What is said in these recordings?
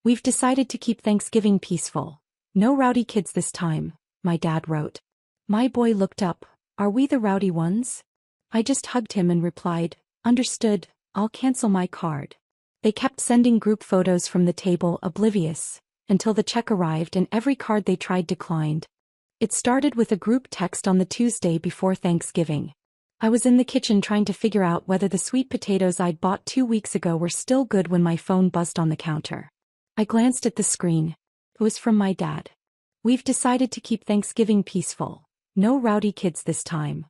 We've decided to keep Thanksgiving peaceful. No rowdy kids this time, my dad wrote. My boy looked up. Are we the rowdy ones? I just hugged him and replied, understood, I'll cancel my card. They kept sending group photos from the table, oblivious, until the check arrived and every card they tried declined. It started with a group text on the Tuesday before Thanksgiving. I was in the kitchen trying to figure out whether the sweet potatoes I'd bought 2 weeks ago were still good when my phone buzzed on the counter. I glanced at the screen. It was from my dad. We've decided to keep Thanksgiving peaceful. No rowdy kids this time.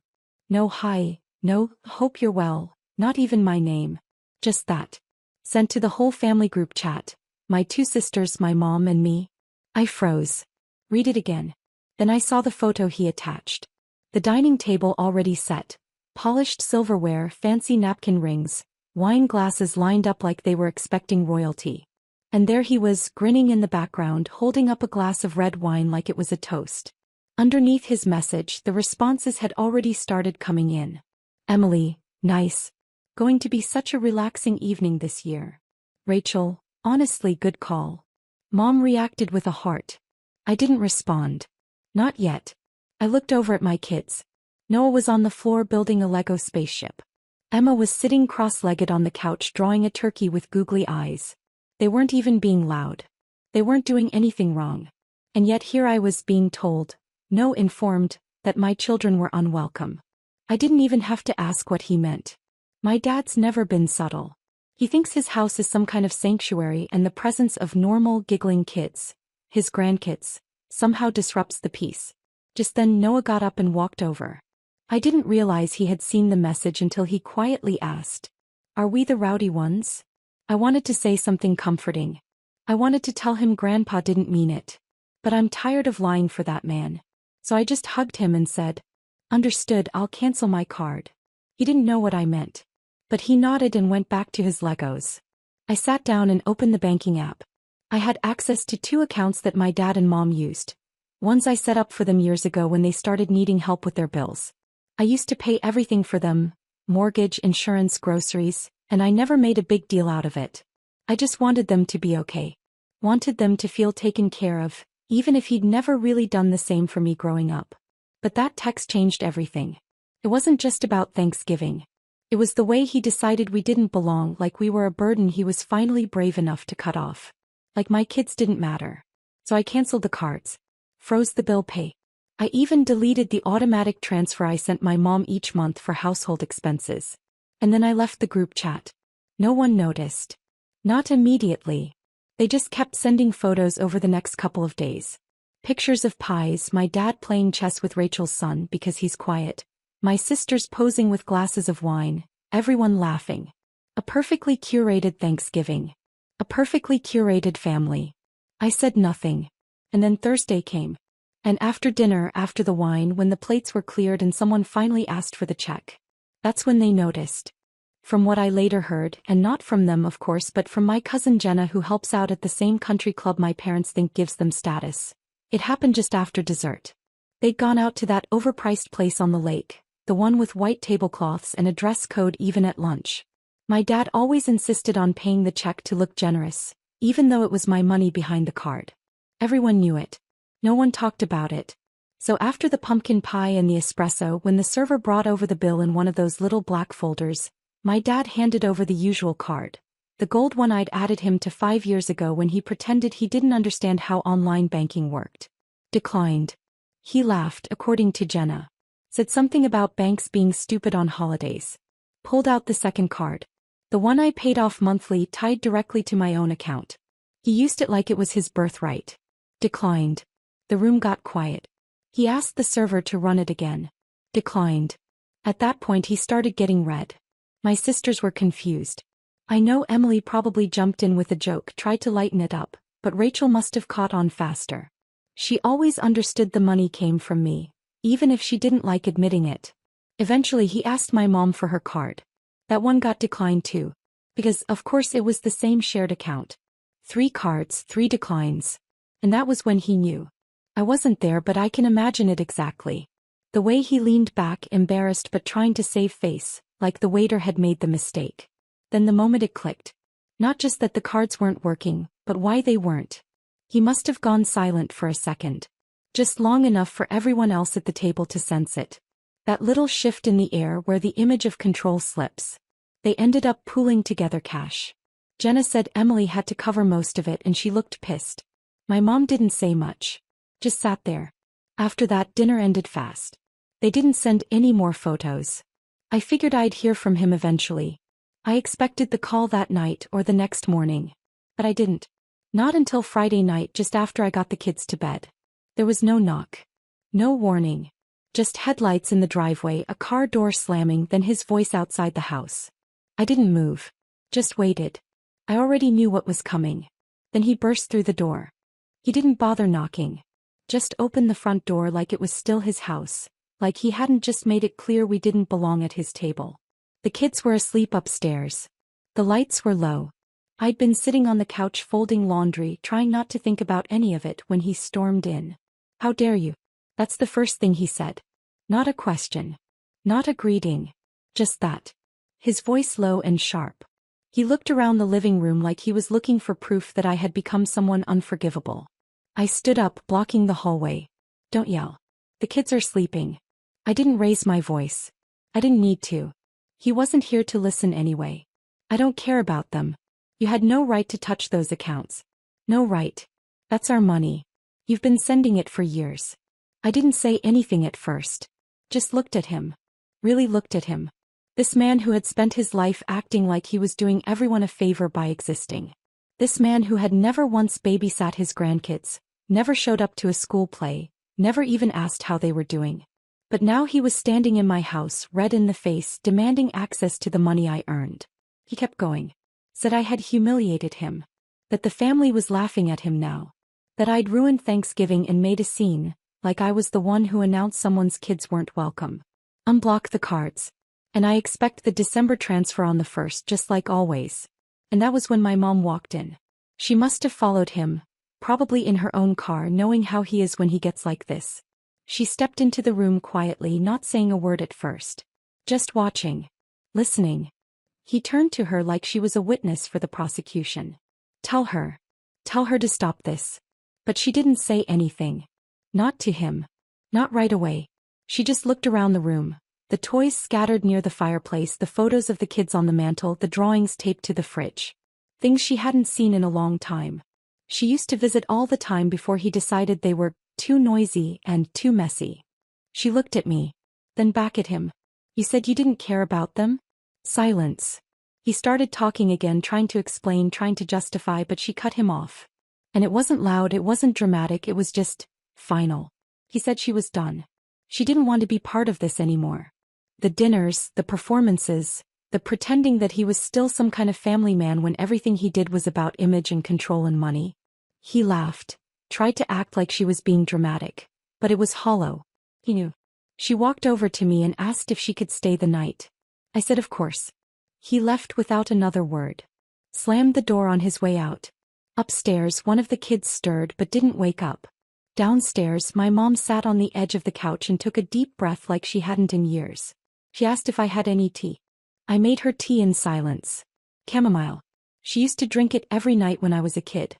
No hi, no, hope you're well, not even my name. Just that. Sent to the whole family group chat. My 2 sisters, my mom and me. I froze. Read it again. Then I saw the photo he attached. The dining table already set. Polished silverware, fancy napkin rings, wine glasses lined up like they were expecting royalty. And there he was, grinning in the background, holding up a glass of red wine like it was a toast. Underneath his message, the responses had already started coming in. Emily, nice. Going to be such a relaxing evening this year. Rachel, honestly good call. Mom reacted with a heart. I didn't respond. Not yet. I looked over at my kids. Noah was on the floor building a Lego spaceship. Emma was sitting cross-legged on the couch drawing a turkey with googly eyes. They weren't even being loud. They weren't doing anything wrong. And yet here I was being told, no, informed, that my children were unwelcome. I didn't even have to ask what he meant. My dad's never been subtle. He thinks his house is some kind of sanctuary and the presence of normal, giggling kids, his grandkids, somehow disrupts the peace. Just then Noah got up and walked over. I didn't realize he had seen the message until he quietly asked, are we the rowdy ones? I wanted to say something comforting. I wanted to tell him Grandpa didn't mean it. But I'm tired of lying for that man. So I just hugged him and said, understood, I'll cancel my card. He didn't know what I meant. But he nodded and went back to his Legos. I sat down and opened the banking app. I had access to 2 accounts that my dad and mom used. Ones I set up for them years ago when they started needing help with their bills. I used to pay everything for them, mortgage, insurance, groceries, and I never made a big deal out of it. I just wanted them to be okay. Wanted them to feel taken care of, even if he'd never really done the same for me growing up. But that text changed everything. It wasn't just about Thanksgiving. It was the way he decided we didn't belong, like we were a burden he was finally brave enough to cut off. Like my kids didn't matter. So I canceled the cards. Froze the bill pay. I even deleted the automatic transfer I sent my mom each month for household expenses. And then I left the group chat. No one noticed. Not immediately. They just kept sending photos over the next couple of days. Pictures of pies, my dad playing chess with Rachel's son because he's quiet, my sisters posing with glasses of wine, everyone laughing. A perfectly curated Thanksgiving. A perfectly curated family. I said nothing. And then Thursday came. And after dinner, after the wine, when the plates were cleared and someone finally asked for the check. That's when they noticed. From what I later heard, and not from them of course but from my cousin Jenna who helps out at the same country club my parents think gives them status. It happened just after dessert. They'd gone out to that overpriced place on the lake, the one with white tablecloths and a dress code even at lunch. My dad always insisted on paying the check to look generous, even though it was my money behind the card. Everyone knew it. No one talked about it. So after the pumpkin pie and the espresso, when the server brought over the bill in one of those little black folders, my dad handed over the usual card. The gold one I'd added him to 5 years ago when he pretended he didn't understand how online banking worked. Declined. He laughed, according to Jenna. Said something about banks being stupid on holidays. Pulled out the second card. The one I paid off monthly tied directly to my own account. He used it like it was his birthright. Declined. The room got quiet. He asked the server to run it again. Declined. At that point he started getting red. My sisters were confused. I know Emily probably jumped in with a joke, tried to lighten it up, but Rachel must have caught on faster. She always understood the money came from me, even if she didn't like admitting it. Eventually he asked my mom for her card. That one got declined too. Because, of course, it was the same shared account. 3 cards, 3 declines. And that was when he knew. I wasn't there but I can imagine it exactly. The way he leaned back, embarrassed but trying to save face, like the waiter had made the mistake. Then the moment it clicked. Not just that the cards weren't working, but why they weren't. He must have gone silent for a second. Just long enough for everyone else at the table to sense it. That little shift in the air where the image of control slips. They ended up pooling together cash. Jenna said Emily had to cover most of it and she looked pissed. My mom didn't say much. Just sat there. After that, dinner ended fast. They didn't send any more photos. I figured I'd hear from him eventually. I expected the call that night or the next morning. But I didn't. Not until Friday night, just after I got the kids to bed. There was no knock. No warning. Just headlights in the driveway, a car door slamming, then his voice outside the house. I didn't move. Just waited. I already knew what was coming. Then he burst through the door. He didn't bother knocking. Just opened the front door like it was still his house, like he hadn't just made it clear we didn't belong at his table. The kids were asleep upstairs. The lights were low. I'd been sitting on the couch folding laundry, trying not to think about any of it when he stormed in. "How dare you?" That's the first thing he said. Not a question. Not a greeting. Just that. His voice low and sharp. He looked around the living room like he was looking for proof that I had become someone unforgivable. I stood up, blocking the hallway. "Don't yell. The kids are sleeping." I didn't raise my voice. I didn't need to. He wasn't here to listen anyway. "I don't care about them. You had no right to touch those accounts. No right. That's our money. You've been sending it for years." I didn't say anything at first. Just looked at him. Really looked at him. This man who had spent his life acting like he was doing everyone a favor by existing. This man who had never once babysat his grandkids, never showed up to a school play, never even asked how they were doing. But now he was standing in my house, red in the face, demanding access to the money I earned. He kept going. Said I had humiliated him. That the family was laughing at him now. That I'd ruined Thanksgiving and made a scene, like I was the one who announced someone's kids weren't welcome. Unblock the cards. And I expect the December transfer on the 1st, just like always. And that was when my mom walked in. She must have followed him, probably in her own car, knowing how he is when he gets like this. She stepped into the room quietly, not saying a word at first. Just watching. Listening. He turned to her like she was a witness for the prosecution. Tell her to stop this." But she didn't say anything. Not to him. Not right away. She just looked around the room. The toys scattered near the fireplace, the photos of the kids on the mantel, the drawings taped to the fridge. Things she hadn't seen in a long time. She used to visit all the time before he decided they were too noisy and too messy. She looked at me. Then back at him. "You said you didn't care about them?" Silence. He started talking again, trying to explain, trying to justify, but she cut him off. And it wasn't loud, it wasn't dramatic, it was just final. He said she was done. She didn't want to be part of this anymore. The dinners, the performances, the pretending that he was still some kind of family man when everything he did was about image and control and money. He laughed, tried to act like she was being dramatic, but it was hollow. He knew. She walked over to me and asked if she could stay the night. I said of course. He left without another word. Slammed the door on his way out. Upstairs, one of the kids stirred but didn't wake up. Downstairs, my mom sat on the edge of the couch and took a deep breath like she hadn't in years. She asked if I had any tea. I made her tea in silence. Chamomile. She used to drink it every night when I was a kid.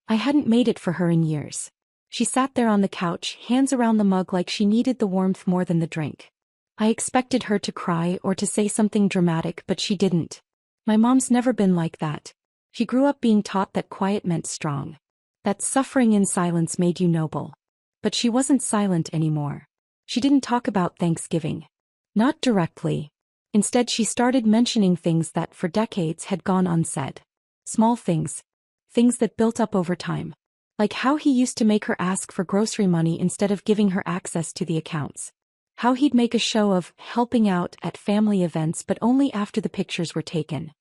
I hadn't made it for her in years. She sat there on the couch, hands around the mug like she needed the warmth more than the drink. I expected her to cry or to say something dramatic, but she didn't. My mom's never been like that. She grew up being taught that quiet meant strong. That suffering in silence made you noble. But she wasn't silent anymore. She didn't talk about Thanksgiving. Not directly. Instead, she started mentioning things that for decades had gone unsaid. Small things. Things that built up over time. Like how he used to make her ask for grocery money instead of giving her access to the accounts. How he'd make a show of helping out at family events but only after the pictures were taken.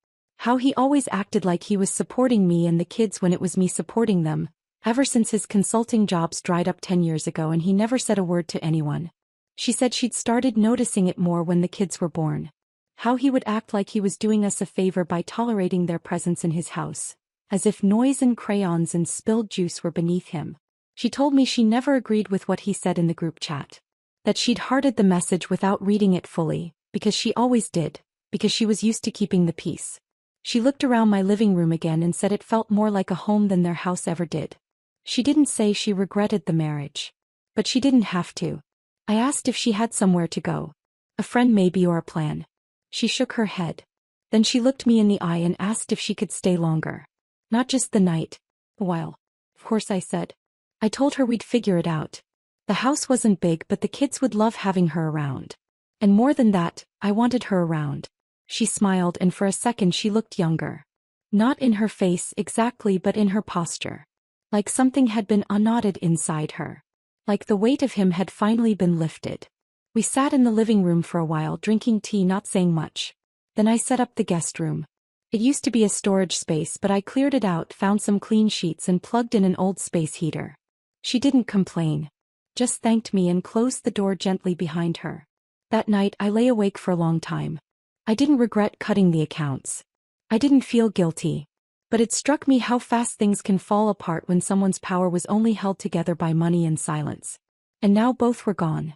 How he always acted like he was supporting me and the kids when it was me supporting them, ever since his consulting jobs dried up 10 years ago and he never said a word to anyone. She said she'd started noticing it more when the kids were born. How he would act like he was doing us a favor by tolerating their presence in his house, as if noise and crayons and spilled juice were beneath him. She told me she never agreed with what he said in the group chat. That she'd hearted the message without reading it fully, because she always did, because she was used to keeping the peace. She looked around my living room again and said it felt more like a home than their house ever did. She didn't say she regretted the marriage. But she didn't have to. I asked if she had somewhere to go. A friend maybe, or a plan. She shook her head. Then she looked me in the eye and asked if she could stay longer. Not just the night. A while. Of course, I said. I told her we'd figure it out. The house wasn't big, but the kids would love having her around. And more than that, I wanted her around. She smiled, and for a second she looked younger. Not in her face exactly, but in her posture. Like something had been unknotted inside her. Like the weight of him had finally been lifted. We sat in the living room for a while, drinking tea, not saying much. Then I set up the guest room. It used to be a storage space, but I cleared it out, found some clean sheets and plugged in an old space heater. She didn't complain. Just thanked me and closed the door gently behind her. That night I lay awake for a long time. I didn't regret cutting the accounts. I didn't feel guilty. But it struck me how fast things can fall apart when someone's power was only held together by money and silence. And now both were gone.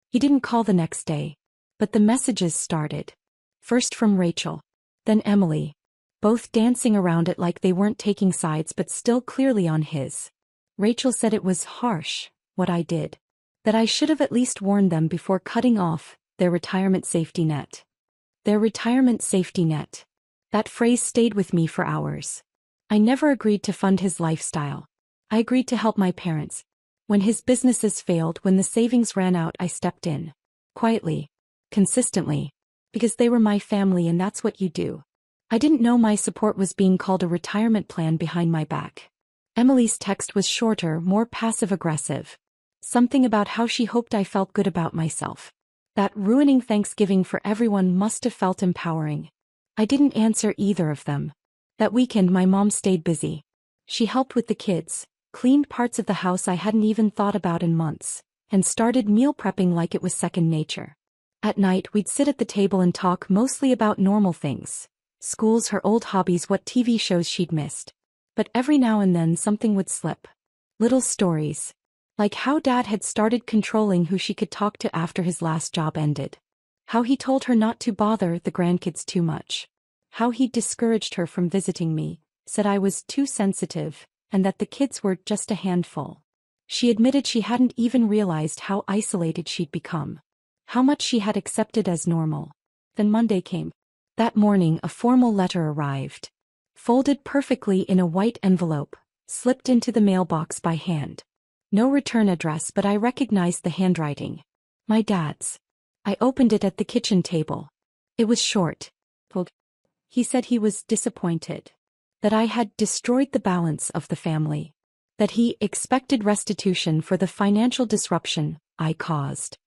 He didn't call the next day. But the messages started. First from Rachel. Then Emily. Both dancing around it like they weren't taking sides, but still clearly on his. Rachel said it was harsh, what I did. That I should have at least warned them before cutting off their retirement safety net. Their retirement safety net. That phrase stayed with me for hours. I never agreed to fund his lifestyle. I agreed to help my parents. When his businesses failed, when the savings ran out, I stepped in. Quietly. Consistently. Because they were my family, and that's what you do. I didn't know my support was being called a retirement plan behind my back. Emily's text was shorter, more passive-aggressive. Something about how she hoped I felt good about myself. That ruining Thanksgiving for everyone must have felt empowering. I didn't answer either of them. That weekend my mom stayed busy. She helped with the kids, cleaned parts of the house I hadn't even thought about in months, and started meal prepping like it was second nature. At night we'd sit at the table and talk, mostly about normal things. Schools, her old hobbies, what TV shows she'd missed. But every now and then something would slip. Little stories. Like how Dad had started controlling who she could talk to after his last job ended. How he told her not to bother the grandkids too much. How he discouraged her from visiting me, said I was too sensitive, and that the kids were just a handful. She admitted she hadn't even realized how isolated she'd become. How much she had accepted as normal. Then Monday came. That morning a formal letter arrived. Folded perfectly in a white envelope, slipped into the mailbox by hand. No return address, but I recognized the handwriting. My dad's. I opened it at the kitchen table. It was short. He said he was disappointed. That I had destroyed the balance of the family. That he expected restitution for the financial disruption I caused.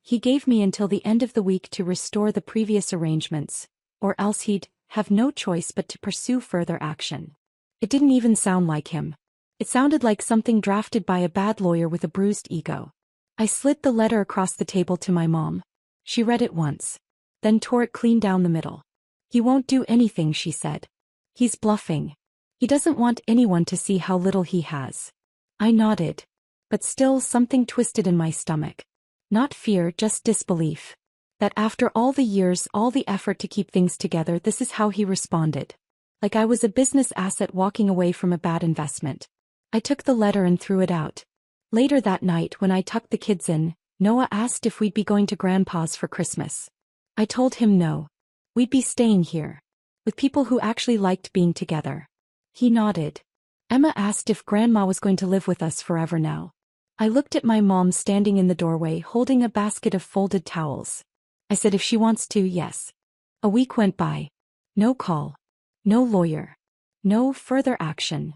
He gave me until the end of the week to restore the previous arrangements, or else he'd have no choice but to pursue further action. It didn't even sound like him. It sounded like something drafted by a bad lawyer with a bruised ego. I slid the letter across the table to my mom. She read it once. Then tore it clean down the middle. He won't do anything, she said. He's bluffing. He doesn't want anyone to see how little he has. I nodded. But still something twisted in my stomach. Not fear, just disbelief. That after all the years, all the effort to keep things together, this is how he responded. Like I was a business asset walking away from a bad investment. I took the letter and threw it out. Later that night, when I tucked the kids in, Noah asked if we'd be going to Grandpa's for Christmas. I told him no. We'd be staying here. With people who actually liked being together. He nodded. Emma asked if Grandma was going to live with us forever now. I looked at my mom standing in the doorway holding a basket of folded towels. I said if she wants to, yes. A week went by. No call. No lawyer. No further action.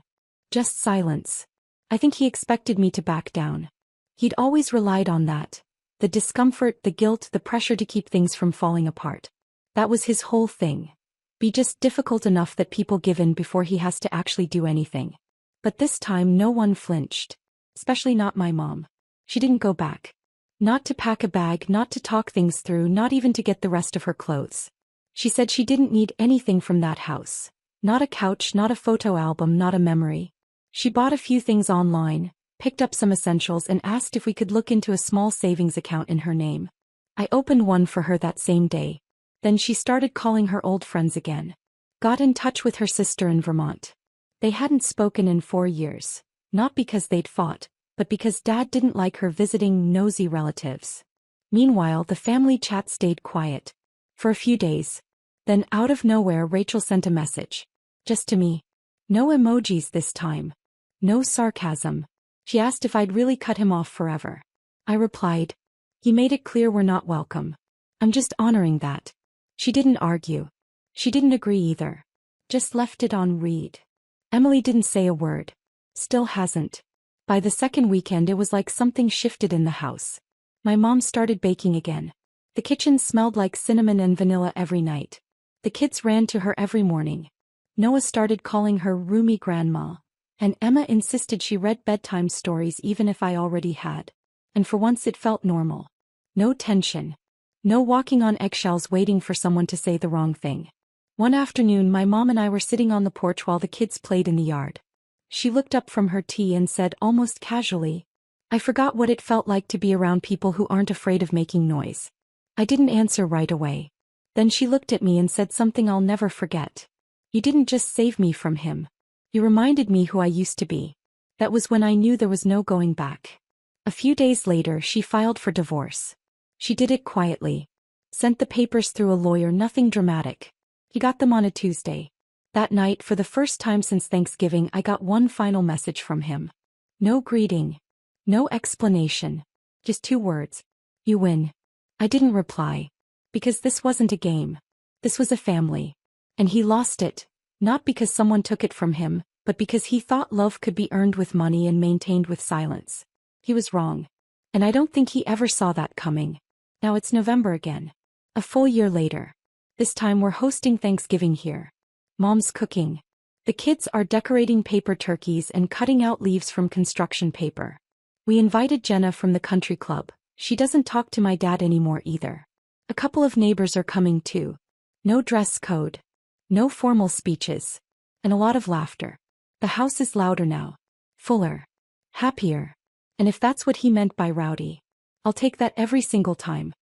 Just silence. I think he expected me to back down. He'd always relied on that. The discomfort, the guilt, the pressure to keep things from falling apart. That was his whole thing. Be just difficult enough that people give in before he has to actually do anything. But this time no one flinched. Especially not my mom. She didn't go back. Not to pack a bag, not to talk things through, not even to get the rest of her clothes. She said she didn't need anything from that house. Not a couch, not a photo album, not a memory. She bought a few things online, picked up some essentials and asked if we could look into a small savings account in her name. I opened one for her that same day. Then she started calling her old friends again. Got in touch with her sister in Vermont. They hadn't spoken in 4 years, not because they'd fought, but because Dad didn't like her visiting nosy relatives. Meanwhile, the family chat stayed quiet. For a few days. Then out of nowhere Rachel sent a message. Just to me. No emojis this time. No sarcasm. She asked if I'd really cut him off forever. I replied. He made it clear we're not welcome. I'm just honoring that. She didn't argue. She didn't agree either. Just left it on read. Emily didn't say a word. Still hasn't. By the second weekend it was like something shifted in the house. My mom started baking again. The kitchen smelled like cinnamon and vanilla every night. The kids ran to her every morning. Noah started calling her roomy grandma. And Emma insisted she read bedtime stories even if I already had. And for once it felt normal. No tension. No walking on eggshells waiting for someone to say the wrong thing. One afternoon my mom and I were sitting on the porch while the kids played in the yard. She looked up from her tea and said almost casually, I forgot what it felt like to be around people who aren't afraid of making noise. I didn't answer right away. Then she looked at me and said something I'll never forget. You didn't just save me from him. You reminded me who I used to be. That was when I knew there was no going back. A few days later she filed for divorce. She did it quietly. Sent the papers through a lawyer, nothing dramatic. He got them on a Tuesday. That night, for the first time since Thanksgiving, I got one final message from him. No greeting. No explanation. Just 2 words. You win. I didn't reply. Because this wasn't a game. This was a family. And he lost it. Not because someone took it from him, but because he thought love could be earned with money and maintained with silence. He was wrong. And I don't think he ever saw that coming. Now it's November again. A full year later. This time we're hosting Thanksgiving here. Mom's cooking. The kids are decorating paper turkeys and cutting out leaves from construction paper. We invited Jenna from the country club. She doesn't talk to my dad anymore either. A couple of neighbors are coming too. No dress code. No formal speeches. And a lot of laughter. The house is louder now. Fuller. Happier. And if that's what he meant by rowdy, I'll take that every single time.